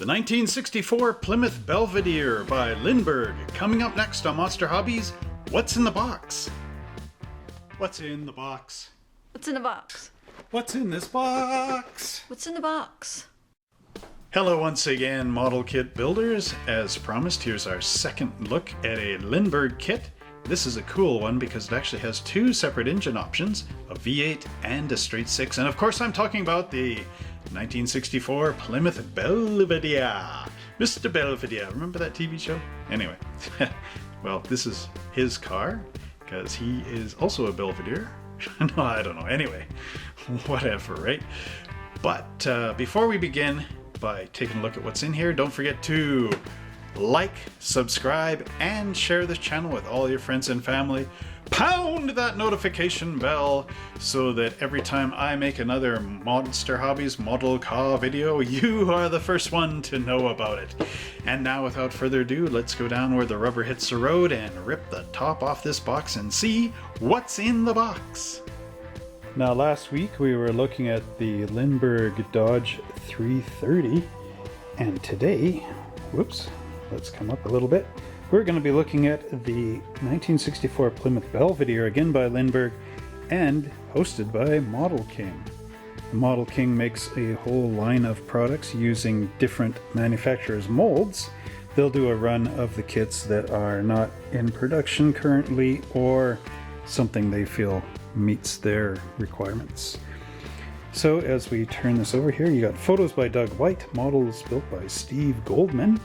The 1964 Plymouth Belvedere by Lindberg. Coming up next on Monster Hobbies, what's in the box? What's in the box? What's in the box? What's in this box? What's in the box? Hello once again, model kit builders. As promised, here's our second look at a Lindberg kit. This is a cool one because it actually has two separate engine options, a V8 and a straight six. And of course I'm talking about the 1964 Plymouth Belvedere. Mr. Belvedere, remember that TV show? Anyway, well, this is his car because he is also a Belvedere. No, I don't know. Anyway, whatever, right? But before we begin by taking a look at what's in here, don't forget to like, subscribe, and share this channel with all your friends and family. Pound that notification bell so that every time I make another Monster Hobbies model car video, you are the first one to know about it. And now, without further ado, let's go down where the rubber hits the road and rip the top off this box and see what's in the box. Now, last week we were looking at the Lindberg Dodge 330, and today, whoops, let's come up a little bit. We're going to be looking at the 1964 Plymouth Belvedere, again by Lindberg, and hosted by Model King. Model King makes a whole line of products using different manufacturers' molds. They'll do a run of the kits that are not in production currently or something they feel meets their requirements. So as we turn this over here, you got photos by Doug White, models built by Steve Goldman.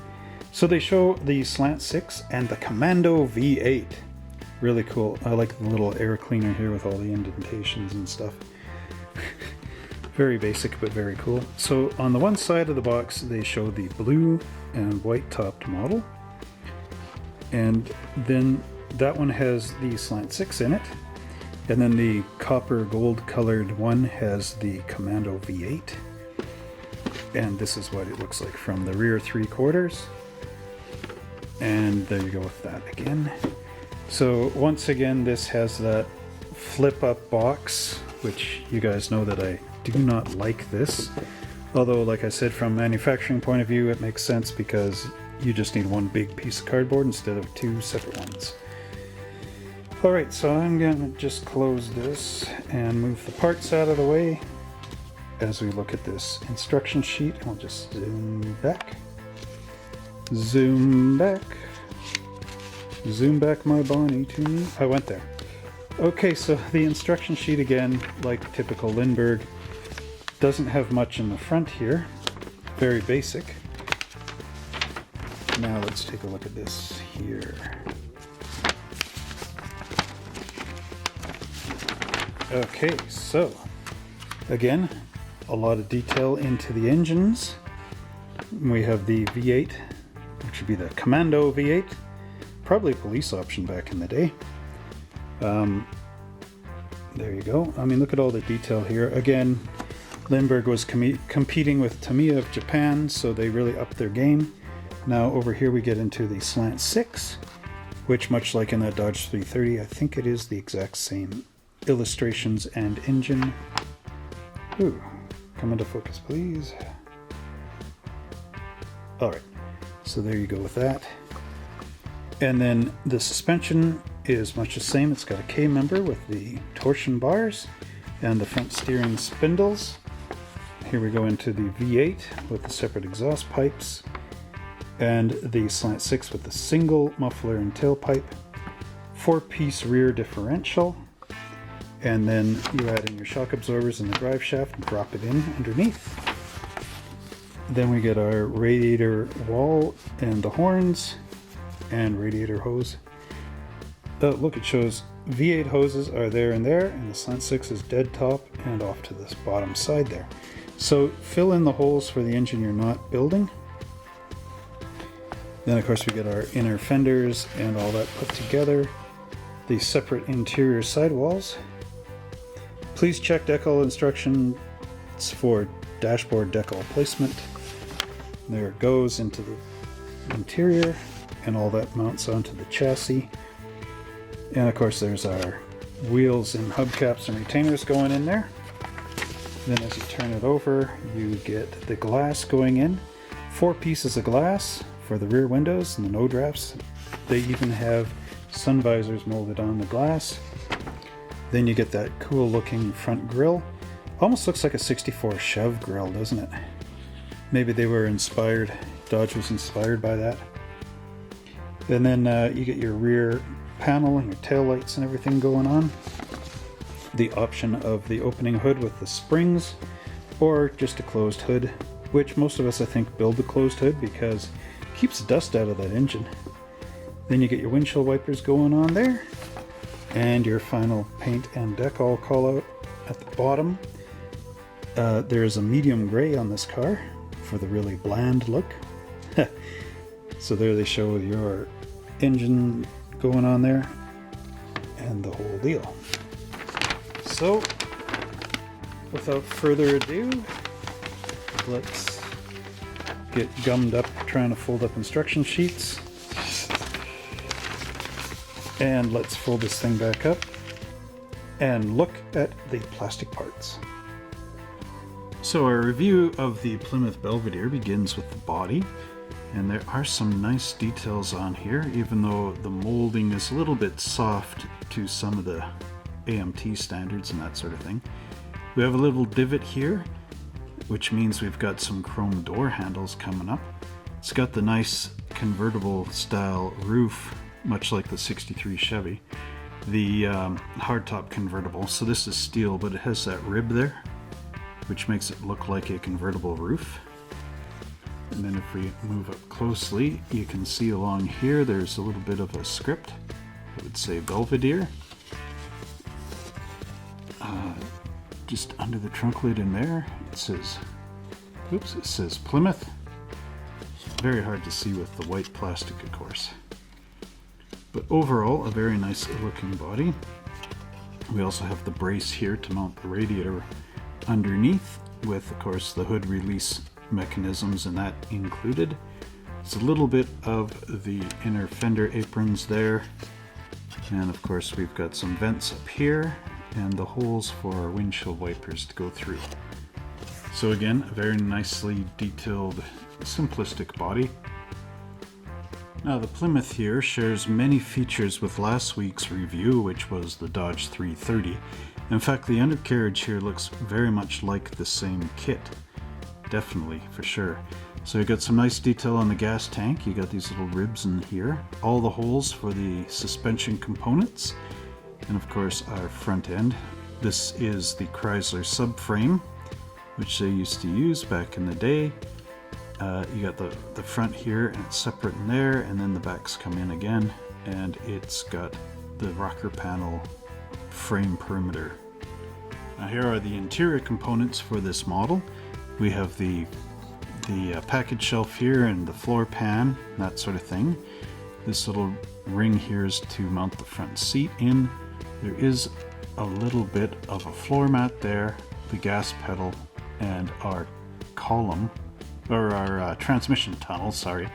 So they show the Slant 6 and the Commando V8. Really cool. I like the little air cleaner here with all the indentations and stuff. Very basic, but very cool. So on the one side of the box, they show the blue and white topped model. And then that one has the Slant 6 in it. And then the copper gold colored one has the Commando V8. And this is what it looks like from the rear 3/4. And there you go with that again. So once again, this has that flip up box, which you guys know that I do not like this. Although, like I said, from a manufacturing point of view, it makes sense because you just need one big piece of cardboard instead of two separate ones. Alright, so I'm gonna just close this and move the parts out of the way as we look at this instruction sheet. I'll just zoom back. Zoom back my Bonnie to me. I went there. Okay, so the instruction sheet again, like typical Lindberg, doesn't have much in the front here. Very basic. Now let's take a look at this here. Okay, so again, a lot of detail into the engines. We have the V8, which would be the Commando V8, probably a police option back in the day. There you go. I mean, look at all the detail here. Again, Lindberg was competing with Tamiya of Japan, so they really upped their game. Now over here we get into the Slant 6, which, much like in that Dodge 330, I think it is the exact same illustrations and engine. Ooh, come into focus, please. Alright. So there you go with that. And then the suspension is much the same. It's got a K-member with the torsion bars and the front steering spindles. Here we go into the V8 with the separate exhaust pipes and the Slant 6 with the single muffler and tailpipe, 4-piece rear differential, and then you add in your shock absorbers in the drive shaft and drop it in underneath. Then we get our radiator wall and the horns and radiator hose. Oh, look, it shows V8 hoses are there, and the Slant 6 is dead top and off to this bottom side there. So fill in the holes for the engine you're not building. Then of course we get our inner fenders and all that put together. The separate interior sidewalls. Please check decal instructions for dashboard decal placement. There it goes into the interior, and all that mounts onto the chassis. And of course there's our wheels and hubcaps and retainers going in there. Then as you turn it over, you get the glass going in. 4 pieces of glass for the rear windows and the no drafts. They even have sun visors molded on the glass. Then you get that cool looking front grille. Almost looks like a 64 Chev grille, doesn't it? Maybe they were inspired, Dodge was inspired by that. And then you get your rear panel and your taillights and everything going on. The option of the opening hood with the springs, or just a closed hood, which most of us I think build the closed hood because it keeps dust out of that engine. Then you get your windshield wipers going on there, and your final paint and decal call out at the bottom. There's a medium gray on this car for the really bland look. So there they show your engine going on there and the whole deal. So without further ado, let's get gummed up trying to fold up instruction sheets. And let's fold this thing back up and look at the plastic parts. So our review of the Plymouth Belvedere begins with the body, and there are some nice details on here, even though the molding is a little bit soft to some of the AMT standards and that sort of thing. We have a little divot here, which means we've got some chrome door handles coming up. It's got the nice convertible style roof, much like the 63 Chevy, the hardtop convertible. So this is steel, but it has that rib there, which makes it look like a convertible roof. And then if we move up closely, you can see along here there's a little bit of a script. It would say Belvedere. Just under the trunk lid in there, it says, oops, it says Plymouth. Very hard to see with the white plastic, of course. But overall, a very nice looking body. We also have the brace here to mount the radiator underneath, with of course the hood release mechanisms and that included. It's a little bit of the inner fender aprons there, and of course we've got some vents up here and the holes for our windshield wipers to go through. So again, a very nicely detailed, simplistic body. Now the Plymouth here shares many features with last week's review, which was the Dodge 330. In fact, the undercarriage here looks very much like the same kit. Definitely, for sure. So you got some nice detail on the gas tank. You got these little ribs in here. All the holes for the suspension components. And of course our front end. This is the Chrysler subframe, which they used to use back in the day. You got the front here, and it's separate in there, and then the backs come in again, and it's got the rocker panel frame perimeter. Now here are the interior components for this model. We have the package shelf here and the floor pan, that sort of thing. This little ring here is to mount the front seat in. There is a little bit of a floor mat there, the gas pedal, and our column, or our transmission tunnel, sorry.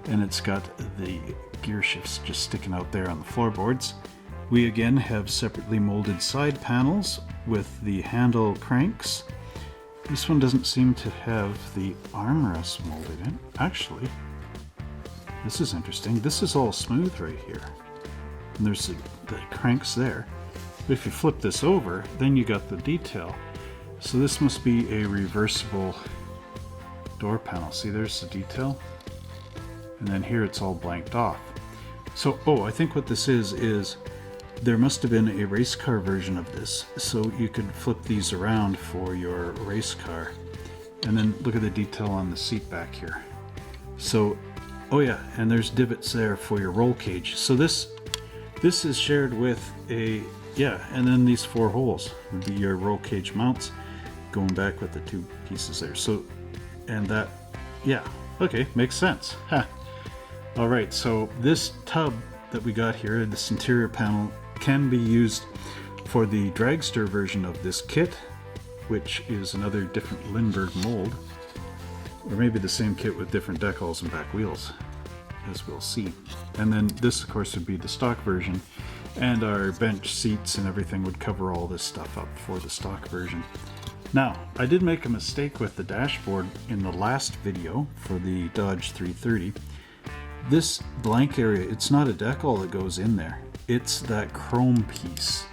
And it's got the gear shifts just sticking out there on the floorboards. We again have separately molded side panels with the handle cranks. This one doesn't seem to have the armrest molded in. Actually, this is interesting. This is all smooth right here. And there's the cranks there. But if you flip this over, then you got the detail. So this must be a reversible door panel. See, there's the detail. And then here it's all blanked off. So, I think what this is there must have been a race car version of this. So you could flip these around for your race car. And then look at the detail on the seat back here. So, oh yeah, and there's divots there for your roll cage. So this is shared with a, yeah, and then these 4 holes would be your roll cage mounts going back with the 2 pieces there. So, and that, yeah, okay, makes sense. Huh. All right, so this tub that we got here, this interior panel, can be used for the dragster version of this kit, which is another different Lindberg mold, or maybe the same kit with different decals and back wheels, as we'll see. And then this, of course, would be the stock version, and our bench seats and everything would cover all this stuff up for the stock version. Now, I did make a mistake with the dashboard in the last video for the Dodge 330. This blank area, it's not a decal that goes in there. It's that chrome piece.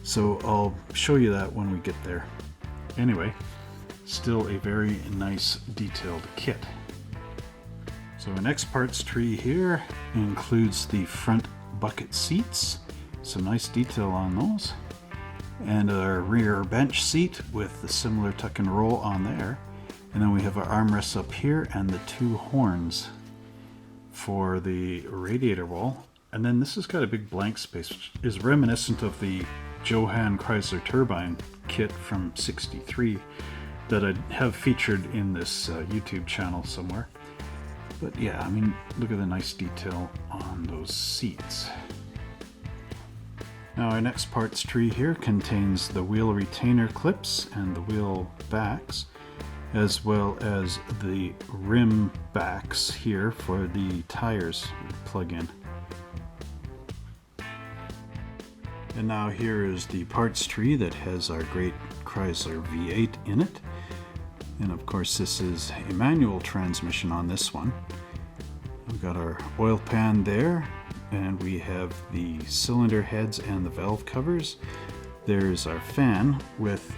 So I'll show you that when we get there. Anyway, still a very nice detailed kit. So our next parts tree here includes the front bucket seats. Some nice detail on those. And our rear bench seat with the similar tuck and roll on there. And then we have our armrests up here and the two horns for the radiator wall. And then this has got a big blank space, which is reminiscent of the Johann Chrysler turbine kit from '63 that I have featured in this YouTube channel somewhere. But yeah, I mean, look at the nice detail on those seats. Now our next parts tree here contains the wheel retainer clips and the wheel backs, as well as the rim backs here for the tires plug in. And now here is the parts tree that has our great Chrysler V8 in it. And of course this is a manual transmission on this one. We've got our oil pan there, and we have the cylinder heads and the valve covers. There's our fan with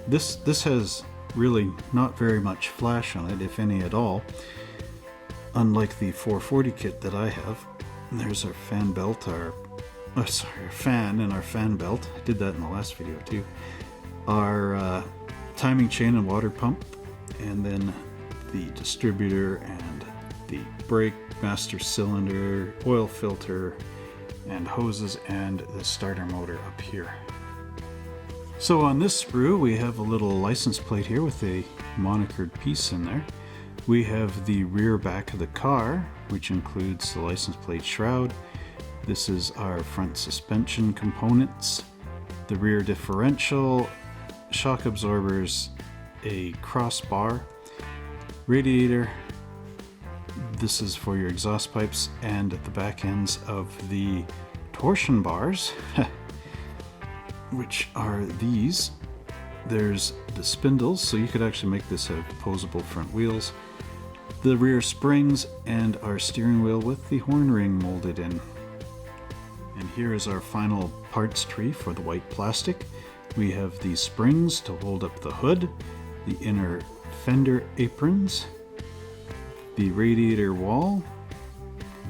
this has really not very much flash on it, if any at all, unlike the 440 kit that I have. And there's our fan belt, our fan and our fan belt. I did that in the last video too. Our timing chain and water pump, and then the distributor and the brake, master cylinder, oil filter, and hoses, and the starter motor up here. So on this sprue we have a little license plate here with a monikered piece in there. We have the rear back of the car, which includes the license plate shroud. This is our front suspension components, the rear differential, shock absorbers, a crossbar, radiator. This is for your exhaust pipes, and the back ends of the torsion bars, which are these. There's the spindles, so you could actually make this have opposable front wheels, the rear springs, and our steering wheel with the horn ring molded in. And here is our final parts tree for the white plastic. We have the springs to hold up the hood, the inner fender aprons, the radiator wall,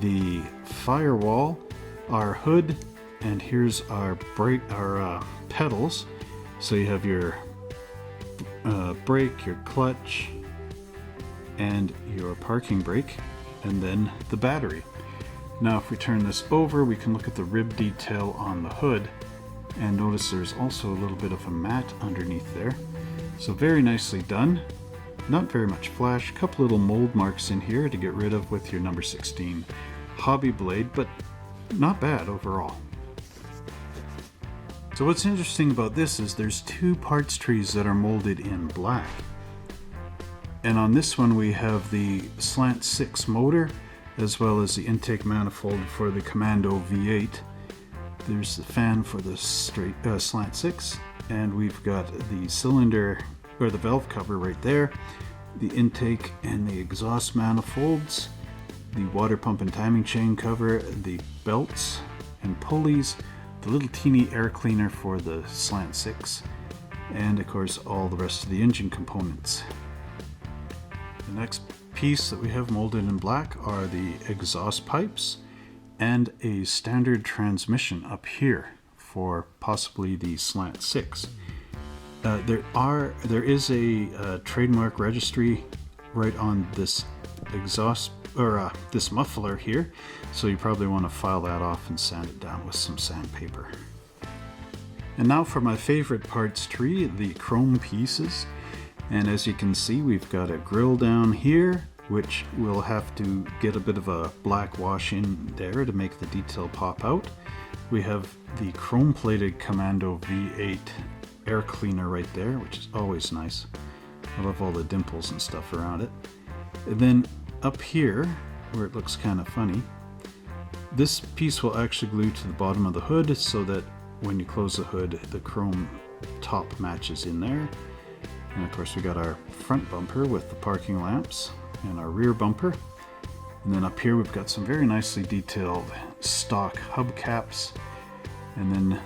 the firewall, our hood, and here's our pedals. So you have your brake, your clutch, and your parking brake, and then the battery. Now if we turn this over, we can look at the rib detail on the hood, and notice there's also a little bit of a mat underneath there. So very nicely done. Not very much flash, a couple little mold marks in here to get rid of with your number 16 hobby blade, but not bad overall. So what's interesting about this is there's two parts trees that are molded in black. And on this one we have the slant 6 motor, as well as the intake manifold for the Commando V8. There's the fan for the slant 6, and we've got the cylinder, or the valve cover right there, the intake and the exhaust manifolds, the water pump and timing chain cover, the belts and pulleys, the little teeny air cleaner for the slant 6, and of course all the rest of the engine components. The next piece that we have molded in black are the exhaust pipes and a standard transmission up here for possibly the slant 6. There is a trademark registry right on this exhaust, or this muffler here, so you probably want to file that off and sand it down with some sandpaper. And now for my favorite parts tree, the chrome pieces. And as you can see, we've got a grill down here, which we'll have to get a bit of a black wash in there to make the detail pop out. We have the chrome plated Commando V8 air cleaner right there, which is always nice. I love all the dimples and stuff around it. And then up here, where it looks kind of funny, this piece will actually glue to the bottom of the hood so that when you close the hood, the chrome top matches in there. And of course we got our front bumper with the parking lamps and our rear bumper. And then up here we've got some very nicely detailed stock hubcaps. And then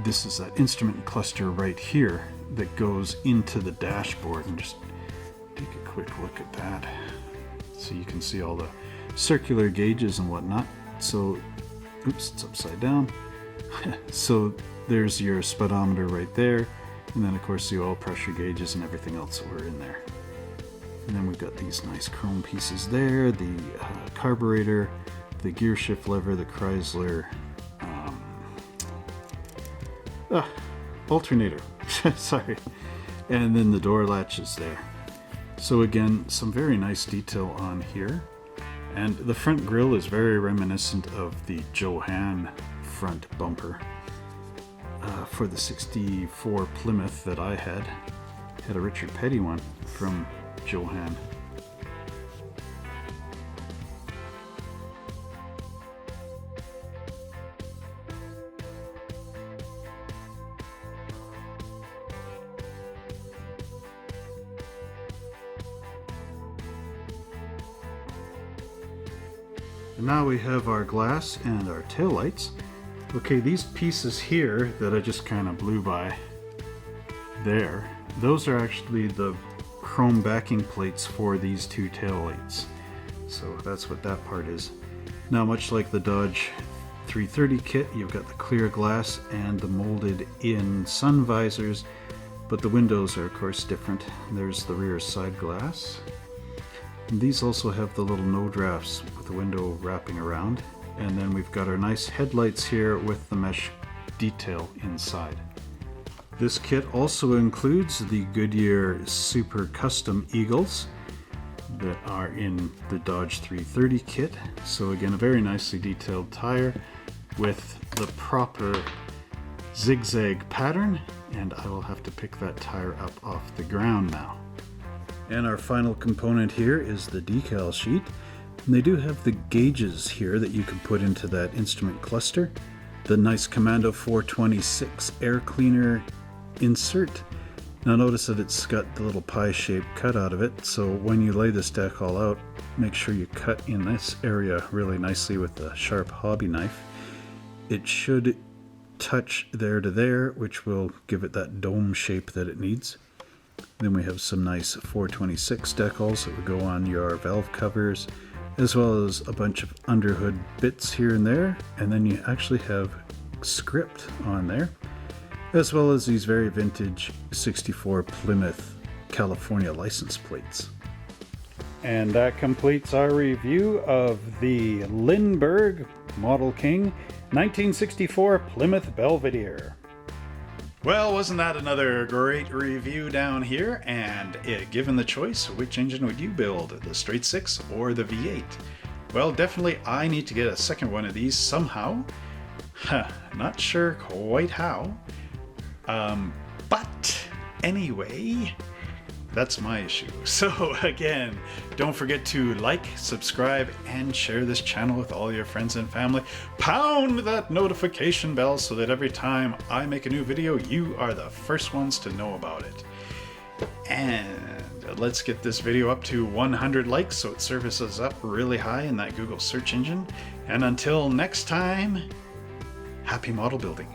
this is that instrument cluster right here that goes into the dashboard. And just take a quick look at that. So you can see all the circular gauges and whatnot. So, oops, it's upside down. So there's your speedometer right there. And then of course the oil pressure gauges and everything else that were in there. And then we've got these nice chrome pieces there, the carburetor, the gear shift lever, the Chrysler alternator, sorry, and then the door latches there. So again, some very nice detail on here. And the front grille is very reminiscent of the Johan front bumper. For the 64 Plymouth that I had a Richard Petty one from Johan. And now we have our glass and our taillights. Okay, these pieces here that I just kind of blew by there, those are actually the chrome backing plates for these two taillights. So that's what that part is. Now, much like the Dodge 330 kit, you've got the clear glass and the molded in sun visors, but the windows are of course different. There's the rear side glass. And these also have the little no drafts with the window wrapping around. And then we've got our nice headlights here with the mesh detail inside. This kit also includes the Goodyear Super Custom Eagles that are in the Dodge 330 kit. So again, a very nicely detailed tire with the proper zigzag pattern, and I will have to pick that tire up off the ground now. And our final component here is the decal sheet. And they do have the gauges here that you can put into that instrument cluster. The nice Commando 426 air cleaner insert. Now notice that it's got the little pie-shaped cut out of it, so when you lay this decal out, make sure you cut in this area really nicely with a sharp hobby knife. It should touch there to there, which will give it that dome shape that it needs. Then we have some nice 426 decals that would go on your valve covers, as well as a bunch of underhood bits here and there, and then you actually have script on there, as well as these very vintage 64 Plymouth California license plates. And that completes our review of the Lindberg Model King 1964 Plymouth Belvedere. Well, wasn't that another great review down here? And given the choice, which engine would you build, the straight six or the V8? Well, definitely I need to get a second one of these somehow. Not sure quite how. But anyway, that's my issue. So again, don't forget to like, subscribe, and share this channel with all your friends and family. Pound that notification bell so that every time I make a new video, you are the first ones to know about it. And let's get this video up to 100 likes so it surfaces up really high in that Google search engine. And until next time, happy model building.